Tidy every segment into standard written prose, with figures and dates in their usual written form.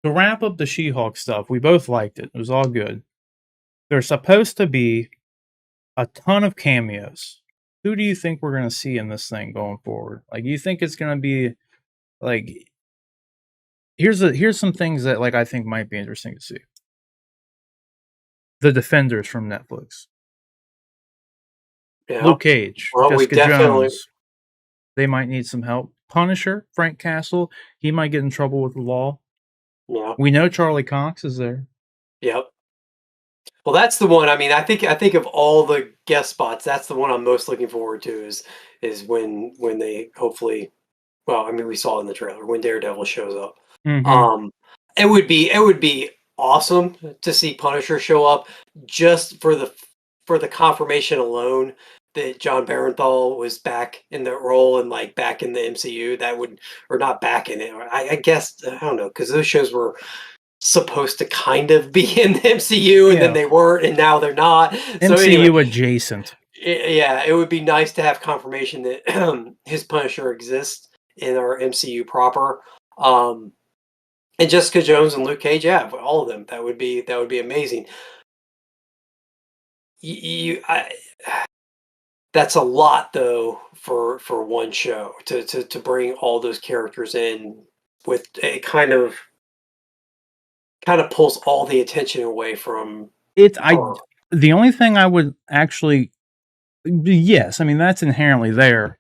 To wrap up the She-Hulk stuff, we both liked it. It was all good. There's supposed to be a ton of cameos. Who do you think we're going to see in this thing going forward? Like, you think it's going to be like? Here's some things that like I think might be interesting to see. The Defenders from Netflix. Yeah. Luke Cage, Well, we Jessica definitely. Jones. They might need some help. Punisher, Frank Castle. He might get in trouble with the law. Yeah. We know Charlie Cox is there. Yep. Well, that's the one. I mean, I think of all the guest spots, that's the one I'm most looking forward to. Is when they hopefully. Well, I mean, we saw it in the trailer when Daredevil shows up. Mm-hmm. Um, it would be awesome to see Punisher show up just for the confirmation alone that John Barenthal was back in the role and like back in the MCU. That would, or not back in it. I guess I don't know, because those shows were supposed to kind of be in the MCU and then Yeah. they weren't and now they're not. So anyway, MCU adjacent. yeah, it would be nice to have confirmation that his Punisher exists in our MCU proper. Um, and Jessica Jones and Luke Cage, yeah, all of them. That would be amazing. That's a lot though for one show to bring all those characters in with a kind of pulls all the attention away from her. The only thing I would actually, yes, I mean that's inherently there.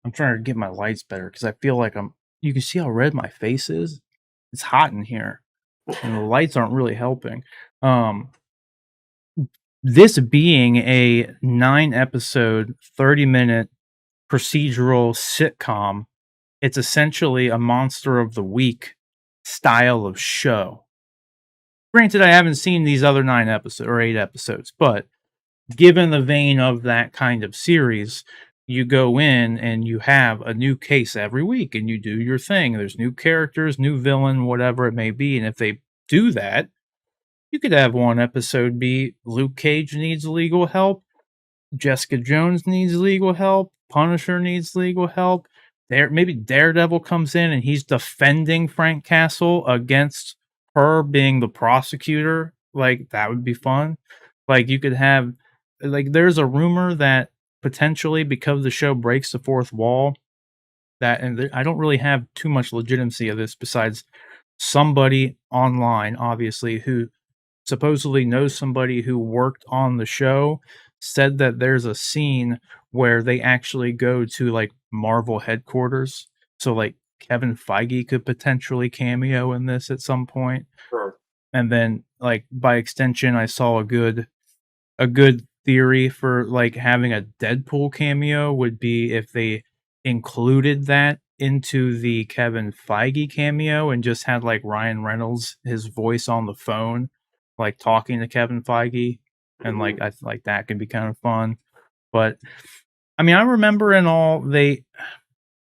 I'm trying to get my lights better because I feel like you can see how red my face is. It's hot in here and the lights aren't really helping. This being a 9-episode, 30-minute procedural sitcom, it's essentially a Monster of the Week style of show. Granted, I haven't seen these other 9 episodes or 8 episodes, but given the vein of that kind of series, you go in and you have a new case every week and you do your thing. There's new characters, new villain, whatever it may be. And if they do that, you could have one episode be Luke Cage needs legal help, Jessica Jones needs legal help, Punisher needs legal help. Maybe Daredevil comes in and he's defending Frank Castle against her being the prosecutor. Like that would be fun. Like you could have like there's a rumor that potentially because the show breaks the fourth wall that I don't really have too much legitimacy of this besides somebody online obviously who supposedly knows somebody who worked on the show said that there's a scene where they actually go to like Marvel headquarters. So like Kevin Feige could potentially cameo in this at some point. Sure. And then like by extension I saw a good theory for like having a Deadpool cameo would be if they included that into the Kevin Feige cameo and just had like Ryan Reynolds his voice on the phone like talking to Kevin Feige and like I like that can be kind of fun. But I mean I remember in all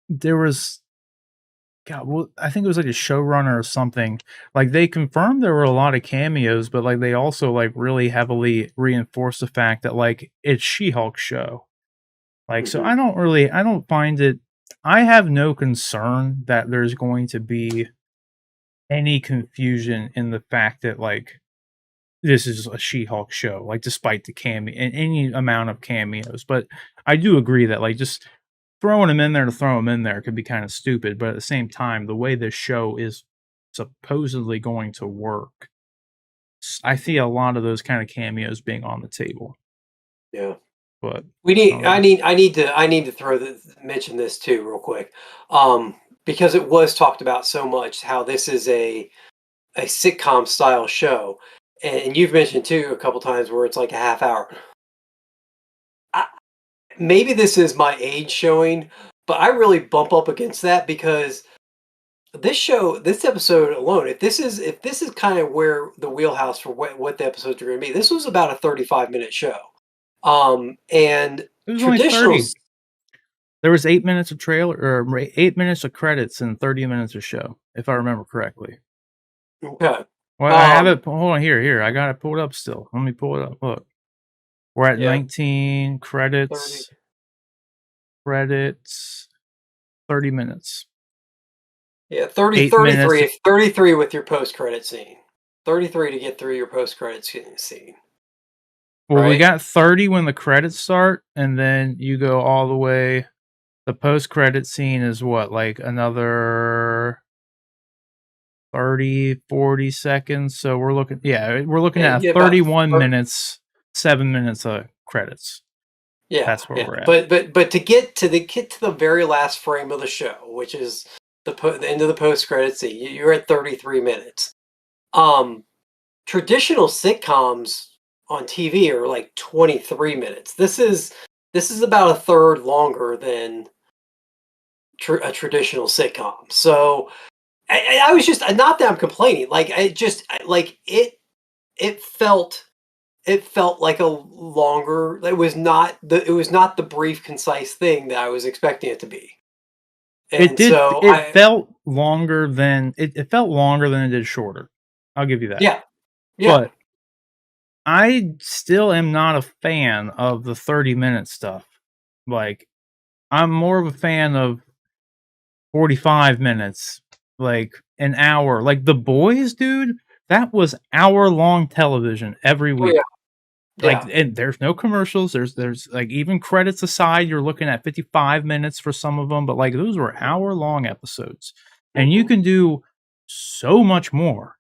there was God, well, I think it was like a showrunner or something. Like they confirmed there were a lot of cameos, but like they also like really heavily reinforced the fact that like it's She-Hulk show. Like so I don't find it I have no concern that there's going to be any confusion in the fact that like this is a She-Hulk show, like despite the cameo and any amount of cameos. But I do agree that like just throwing him in there to throw him in there could be kind of stupid, but at the same time, the way this show is supposedly going to work, I see a lot of those kind of cameos being on the table. Yeah. But We need. I need to mention this too, real quick, because it was talked about so much how this is a sitcom style show, and you've mentioned too a couple times where it's like a half hour. Maybe this is my age showing, but I really bump up against that because this episode alone, if this is kind of where the wheelhouse for what the episodes are going to be, this was about a 35-minute show. And it was only traditional. 30. There was 8 minutes of trailer or 8 minutes of credits and 30 minutes of show, if I remember correctly. Okay. Well, I have it. Hold on, here. I got it pulled up still. Let me pull it up. Look, we're at 19 credits. 30. Credits. 30 minutes. Yeah, 30, 8 minutes. 33, 33 with your post-credit scene. 33 to get through your post-credit scene, Well, we right? got 30 when the credits start, and then you go all the way. The post-credit scene is what, like another 30, 40 seconds. So we're looking Yeah, you at get about 31 minutes, 7 minutes of credits. yeah, That's where yeah. we're at. But to the very last frame of the show, which is the end of the post-credit scene, you're at 33 minutes. Um, Traditional sitcoms on TV are like 23 minutes. This is about a third longer than a traditional sitcom. So I was just not that I'm complaining. Like I just like it felt like a longer. It was not the brief, concise thing that I was expecting it to be. It And did. so It felt longer than it felt longer than it did shorter. I'll give you that. yeah, yeah. But I still am not a fan of the 30-minute stuff. Like, I'm more of a fan of 45 minutes, like an hour. Like The Boys, dude, that was hour-long television every Oh week. yeah, Like, yeah. and there's no commercials. There's like even credits aside, you're looking at 55 minutes for some of them, but like those were hour-long episodes. And you Hmm. can do so much more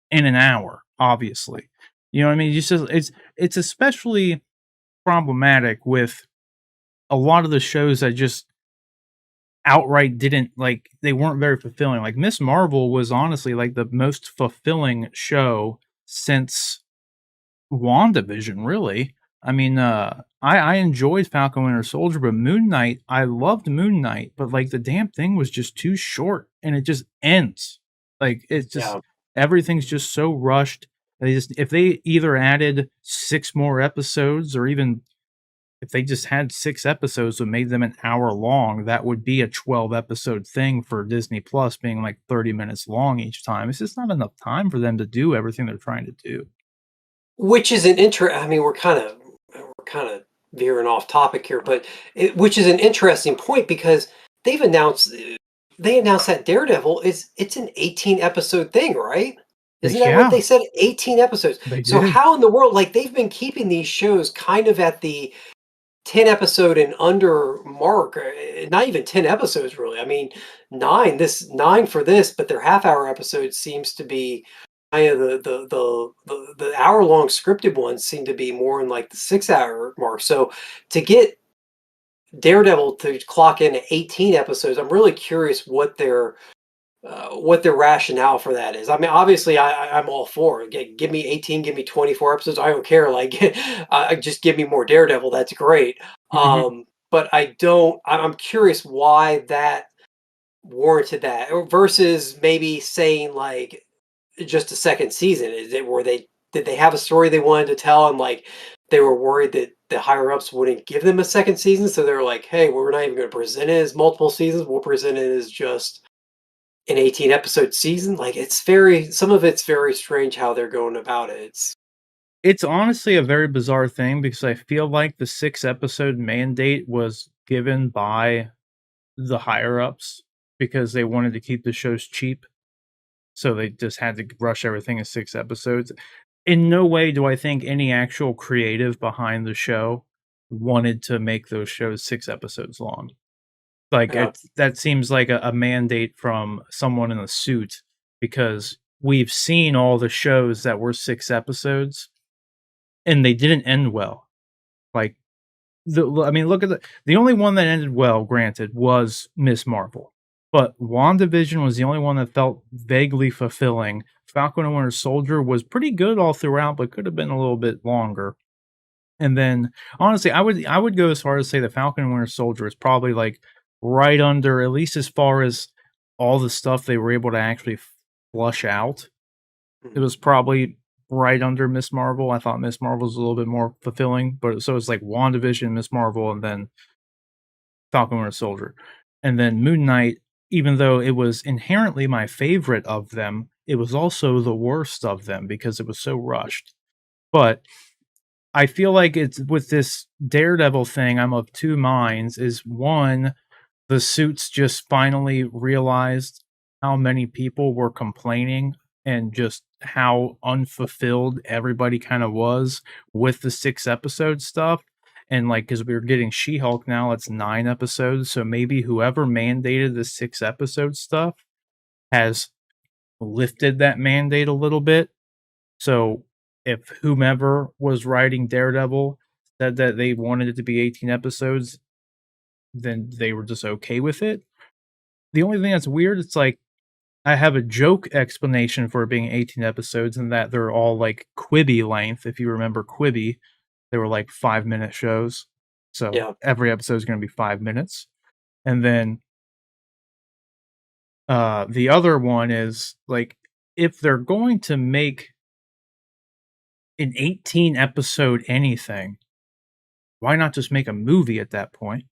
in an hour, obviously. You know what I mean? You just it's especially problematic with a lot of the shows that just outright didn't like they weren't very fulfilling. Like Miss Marvel was honestly like the most fulfilling show since WandaVision, really. I mean, I enjoyed Falcon Winter Soldier, but Moon Knight, I loved Moon Knight, but like the damn thing was just too short and it just ends. Like it's just Yeah. everything's just so rushed. They just if they either added 6 more episodes or even if they just had 6 episodes and made them an hour long, that would be a 12 episode thing for Disney Plus being like 30 minutes long each time. It's just not enough time for them to do everything they're trying to do. Which is I mean, we're kind of veering off topic here, but which is an interesting point because they've announced they announced that Daredevil it's an 18 episode thing, right? Isn't that what Yeah, they said? 18 episodes. they So did. how in the world, like they've been keeping these shows kind of at the 10 episode and under mark, not even 10 episodes really. I mean, 9 for this, but their half-hour episodes seems to be kind of the hour-long scripted ones seem to be more in like the 6-hour mark. So to get Daredevil to clock in at 18 episodes, I'm really curious what their rationale for that is. I mean, obviously, I'm all for it. Give me 18, give me 24 episodes. I don't care. Like, just give me more Daredevil. That's great. Mhm. But I don't. I'm curious why that warranted that, versus maybe saying like just a second season. Is it where they did they have a story they wanted to tell, and like they were worried that the higher ups wouldn't give them a second season, so they were like, "Hey, we're not even going to present it as multiple seasons. We'll present it as just an 18 episode season." Like some of it's very strange how they're going about it. It's honestly a very bizarre thing because I feel like the 6 episode mandate was given by the higher ups because they wanted to keep the shows cheap. So they just had to rush everything in 6 episodes. In no way do I think any actual creative behind the show wanted to make those shows 6 episodes long. Like Yeah. that seems like a mandate from someone in a suit because we've seen all the shows that were 6 episodes and they didn't end well. Like I mean, look at the only one that ended well, granted, was Miss Marvel. But WandaVision was the only one that felt vaguely fulfilling. Falcon and Winter Soldier was pretty good all throughout, but could have been a little bit longer. And then honestly, I would go as far as say the Falcon and Winter Soldier is probably like right under, at least as far as all the stuff they were able to actually flush out. It Mhm. was probably right under Miss Marvel. I thought Miss Marvel was a little bit more fulfilling, but so it's like WandaVision, Miss Marvel, and then Falcon Winter Soldier. And then Moon Knight, even though it was inherently my favorite of them, it was also the worst of them because it was so rushed. But I feel like it's with this Daredevil thing, I'm of two minds. Is one, the suits just finally realized how many people were complaining and just how unfulfilled everybody kind of was with the 6 episode stuff. And like, because we were getting She Hulk now, it's 9 episodes. So maybe whoever mandated the 6 episode stuff has lifted that mandate a little bit. So if whomever was writing Daredevil said that they wanted it to be 18 episodes, then they were just okay with it. The only thing that's weird, it's like I have a joke explanation for it being 18 episodes and that they're all like Quibi length. If you remember Quibi, they were like 5 minute shows. So Yeah. every episode is going to be 5 minutes. And then the other one is like if they're going to make an 18 episode anything, why not just make a movie at that point?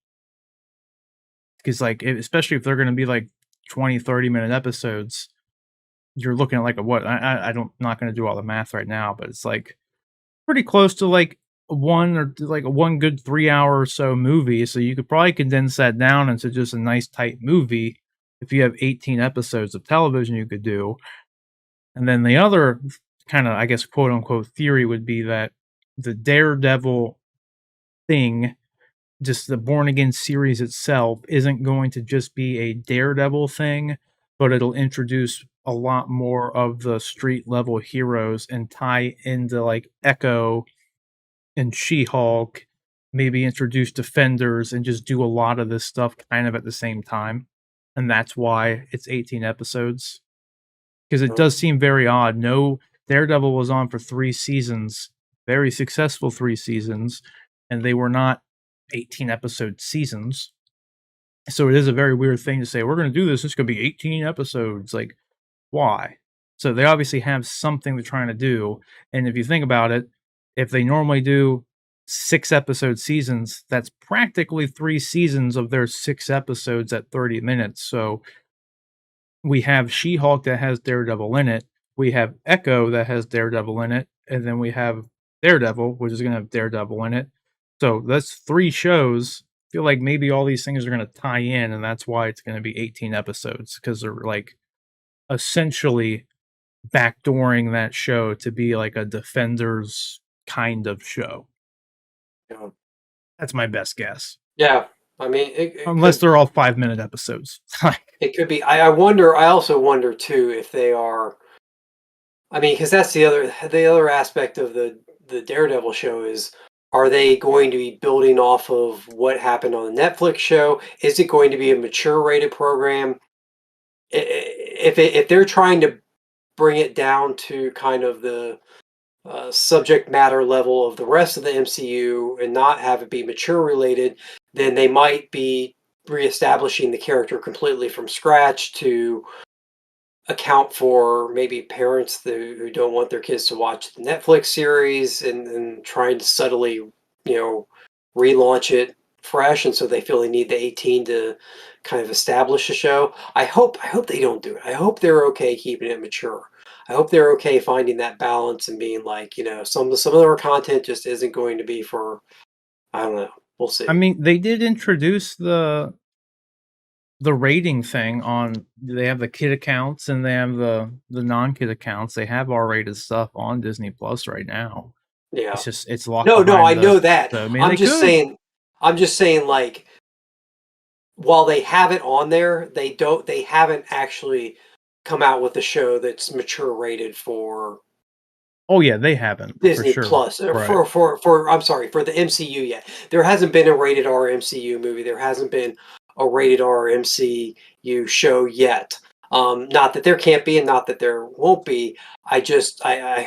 Because like especially if they're going to be like 20-30 minute episodes, you're looking at like a what I don't not going to do all the math right now, but it's like pretty close to like one or like a one good 3 hour or so movie. So you could probably condense that down into just a nice tight movie if you have 18 episodes of television you could do. And then the other kind of, I guess, quote unquote theory would be that the Daredevil thing, just the Born Again series itself, isn't going to just be a Daredevil thing, but it'll introduce a lot more of the street level heroes and tie into like Echo and She-Hulk, maybe introduce Defenders and just do a lot of this stuff kind of at the same time. And that's why it's 18 episodes. Because it Yeah. does seem very odd. No, Daredevil was on for 3 seasons, very successful 3 seasons, and they were not 18 episode seasons. So it is a very weird thing to say, we're going to do this. It's going to be 18 episodes. Like, why? So they obviously have something they're trying to do. And if you think about it, if they normally do 6 episode seasons, that's practically 3 seasons of their 6 episodes at 30 minutes. So we have She-Hulk that has Daredevil in it. We have Echo that has Daredevil in it. And then we have Daredevil, which is going to have Daredevil in it. So that's 3 shows. I feel like maybe all these things are going to tie in, and that's why it's going to be 18 episodes because they're like essentially backdooring that show to be like a Defenders kind of show. Yeah. That's my best guess. Yeah. I mean, it Unless could they're all 5 minute episodes. it could be. I wonder. I also wonder too if they are. I mean, because that's the other aspect of the Daredevil show is, are they going to be building off of what happened on the Netflix show? Is it going to be a mature rated program? If they're trying to bring it down to kind of the subject matter level of the rest of the MCU and not have it be mature related, then they might be reestablishing the character completely from scratch to account for maybe parents who don't want their kids to watch the Netflix series and trying to subtly, relaunch it fresh, and so they feel they need the 18 to kind of establish a show. I hope they don't do it. I hope they're okay keeping it mature. I hope they're okay finding that balance and being like, some of their content just isn't going to be for, I don't know. We'll I see. mean, they did introduce the rating thing on. They have the kid accounts and they have the non-kid accounts. They have R-rated stuff on Disney Plus right now. Yeah. It's just it's locked No, no, I behind the know that. so I mean I'm they just could. saying I'm just saying like while they have it on there, they haven't actually come out with a show that's mature rated for Oh yeah, they haven't for Disney sure. Plus or Right. for I'm sorry, for the MCU yet. There hasn't been a rated R MCU movie. There hasn't been a rated R MCU show yet. Not that there can't be and not that there won't be. I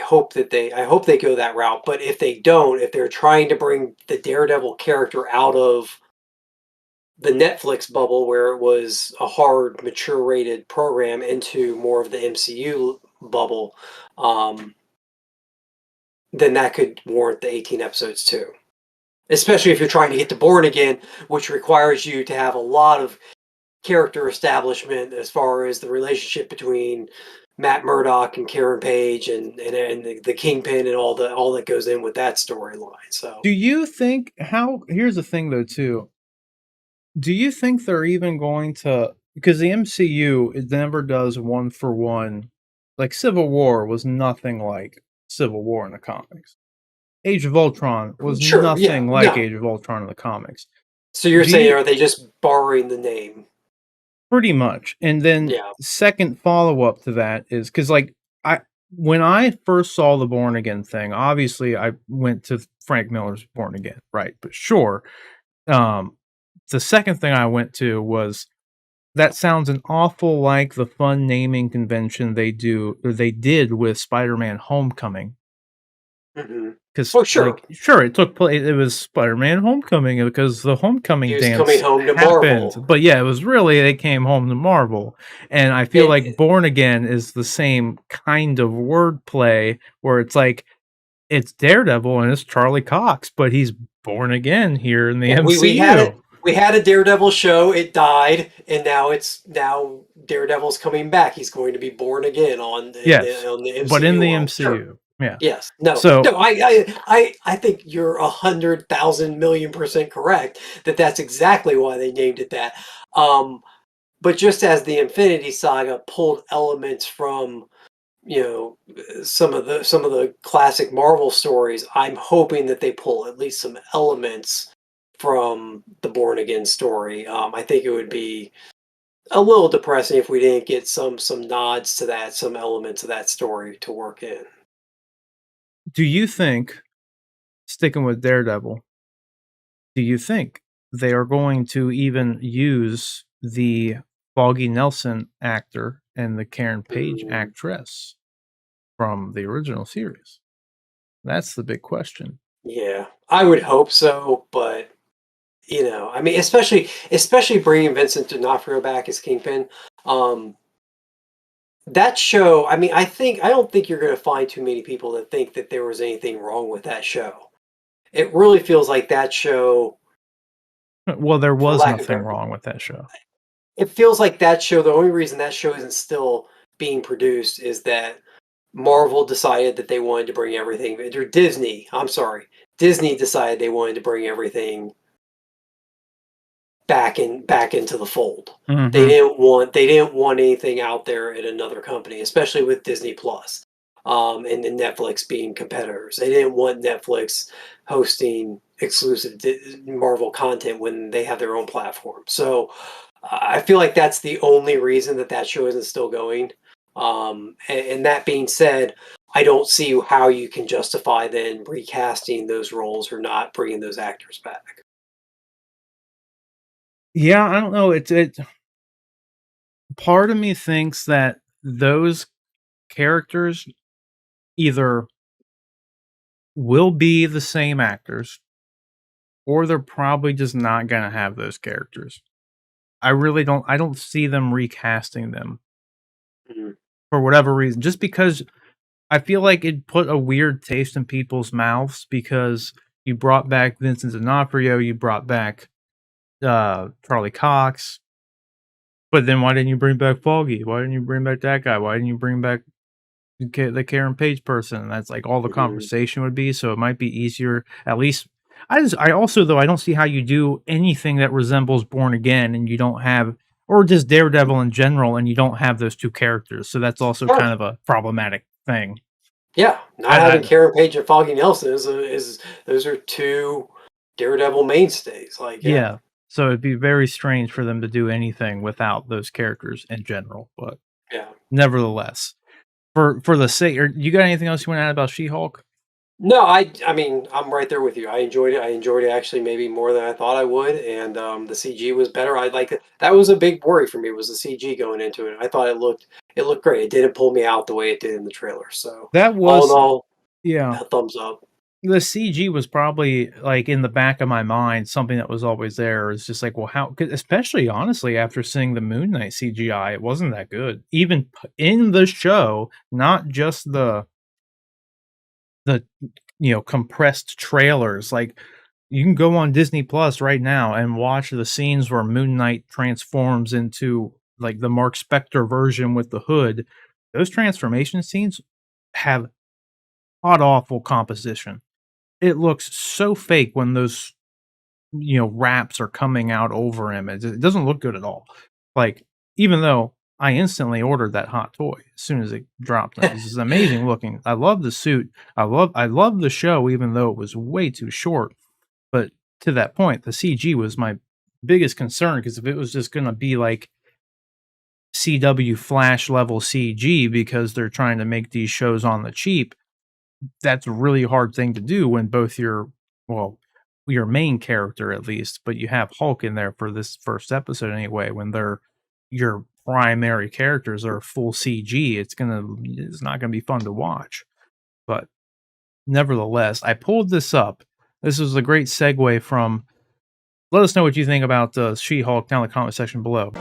hope that I hope they go that route. But if they don't, if they're trying to bring the Daredevil character out of the Netflix bubble where it was a hard, mature rated program into more of the MCU bubble, um, then that could warrant the 18 episodes too. Especially if you're trying to get to Born Again, which requires you to have a lot of character establishment as far as the relationship between Matt Murdock and Karen Page and the Kingpin and all that goes in with that storyline. So Do you think how here's the thing though too. Do you think they're even going to because the MCU, it never does one for one. Like Civil War was nothing like Civil War in the comics. Age of Ultron was Sure, yeah, nothing like no. Age of Ultron in the comics. So you're Do saying, you are they just borrowing the name? pretty much? And then Yeah. second follow up to that is because like I when I first saw the Born Again thing, obviously I went to Frank Miller's Born Again, right? But sure, um, the second thing I went to was that sounds an awful like the fun naming convention they did with Spider-Man Homecoming. Hmm. Because Oh, sure. like, sure, it took place it was Spider-Man Homecoming because the He homecoming was coming dance home to happened, Marvel. but yeah, it was really they came home to Marvel, and I feel like It, Born Again is the same kind of wordplay where it's like, it's Daredevil and it's Charlie Cox, but he's born again here in the yeah, we had it. MCU. We had a Daredevil show. It died, and now Daredevil's coming back. He's going to be born again Yes, on the but in MCU the world. Sure. MCU, yeah. Yes. No. So No. I think you're 100,000,000,000% correct that that's exactly why they named it that. Um, but just as the Infinity Saga pulled elements from some of the classic Marvel stories, I'm hoping that they pull at least some elements from the Born Again story. I think it would be a little depressing if we didn't get some nods to that, some elements of that story to work in. do you think, sticking with Daredevil, do you think they are going to even use the Foggy Nelson actor and the Karen Page Mm, actress from the original series? That's the big question. yeah, I would hope so, but I mean, especially bringing Vincent D'Onofrio back as Kingpin. Um, that show, I mean, I don't think you're going to find too many people that think that there was anything wrong with that show. It really feels like that show, Well, there for was lack of nothing better, wrong with that show. it feels like that show. The only reason that show isn't still being produced is that Marvel decided that they wanted to bring everything, or Disney. I'm sorry, Disney decided they wanted to bring everything back into the fold. Mhm. They didn't want anything out there at another company, especially with Disney Plus, and Netflix being competitors. They didn't want Netflix hosting exclusive Marvel content when they have their own platform. So I feel like that's the only reason that that show isn't still going. And that being said, I don't see how you can justify then recasting those roles or not bringing those actors back. Yeah, I don't know, it part of me thinks that those characters either will be the same actors or they're probably just not gonna have those characters. I don't see them recasting them Mhm. for whatever reason, just because I feel like it put a weird taste in people's mouths because you brought back Vincent D'Onofrio, you brought back, Charlie Cox, but then why didn't you bring back Foggy? Why didn't you bring back that guy? Why didn't you bring back the Karen Page person? That's, like, all the Mhm. conversation would be, so it might be easier, at least I also, though, I don't see how you do anything that resembles Born Again and you don't have, or just Daredevil in general, and you don't have those 2 characters, so that's also Sure. kind of a problematic thing. Yeah, not I having Karen Page and Foggy Nelson is those are two Daredevil mainstays. Like, yeah, Yeah. So it'd be very strange for them to do anything without those characters in general, but yeah. nevertheless, for the sake, or you got anything else you want to add about She-Hulk? No, I mean, I'm right there with you. I enjoyed it. I enjoyed it actually maybe more than I thought I would, and the CG was better. I like it. That was a big worry for me was the CG going into it. I thought it looked great. It didn't pull me out the way it did in the trailer. So That all in was all, Yeah. a thumbs up. The CG was probably, like, in the back of my mind, something that was always there. It's just like, well, how 'cause especially, honestly, after seeing the Moon Knight CGI, it wasn't that good. Even in the show, not just the compressed trailers, like, you can go on Disney Plus right now and watch the scenes where Moon Knight transforms into, like, the Mark Spector version with the hood. Those transformation scenes have god awful composition. It looks so fake when those, wraps are coming out over him. It doesn't look good at all. Like, even though I instantly ordered that hot toy as soon as it dropped. It was amazing looking. I love the suit. I love the show, even though it was way too short. But to that point, the CG was my biggest concern, because if it was just gonna be like CW Flash level CG because they're trying to make these shows on the cheap, that's a really hard thing to do when both well, your main character at least, but you have Hulk in there for this first episode anyway, when your primary characters are full CG, it's not gonna be fun to watch. But nevertheless, I pulled this up. This was a great segue from let us know what you think about She-Hulk down in the comment section below.